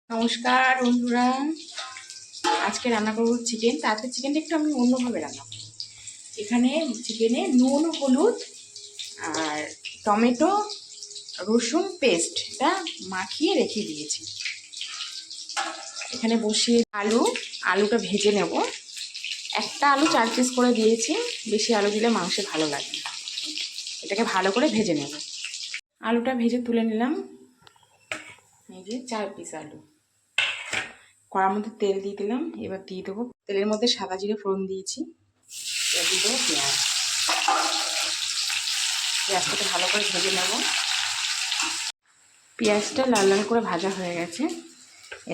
নমস্কার বন্ধুরা, আজকে রান্না করবো চিকেন। তাতে চিকেনটা একটু আমি অন্যভাবে রান্না করবো। এখানে চিকেনে নুন, হলুদ আর টমেটো, রসুন পেস্টটা মাখিয়ে রেখে দিয়েছি। এখানে বসিয়ে আলুটা ভেজে নেব। একটা আলু 4 পিস করে দিয়েছি, বেশি আলু দিলে মাংসে ভালো লাগে না। এটাকে ভালো করে ভেজে নেব। আলুটা ভেজে তুলে নিলাম। এই যে 4 পিস আলু। কড়ার মধ্যে তেল দিয়ে দিলাম। এবার দিয়ে দেবো, তেলের মধ্যে সাদা জিরে ফোড়ন দিয়েছি। এবার দিয়ে দেবো পেঁয়াজ। পেঁয়াজটাকে ভালো করে ভেজে নেব। পেঁয়াজটা লাল লাল করে ভাজা হয়ে গেছে।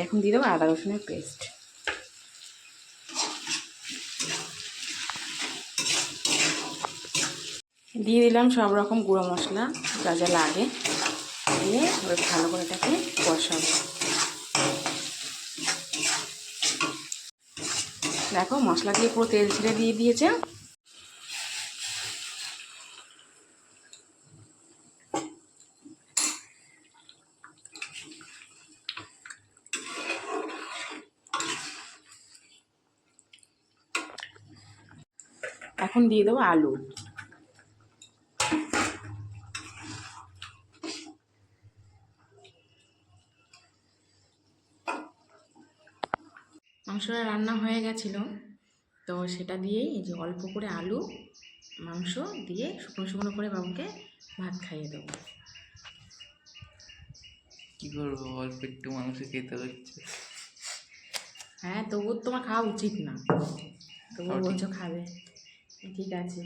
এখন দিয়ে দেবো আদা রসুনের পেস্ট। দিয়ে দিলাম সব রকম গুঁড়ো মশলা যা যা লাগে, দিয়ে এবার ভালো করে এটাকে কষাবো। দেখো মশলা দিয়ে পুরো তেল ছেড়ে দিয়ে দিয়েছে। এখন দিয়ে দেবো আলু। মাংসটা রান্না হয়ে গেছিলো, তো সেটা দিয়েই এই যে অল্প করে আলু মাংস দিয়ে শুকনো শুকনো করে বাবুকে ভাত খাইয়ে দেবো। কি করবো, অল্প একটু মানুষে খেতে হচ্ছে। হ্যাঁ, তবুও তোমার খাওয়া উচিত না, তবুও বলছো খাবে। ঠিক আছে।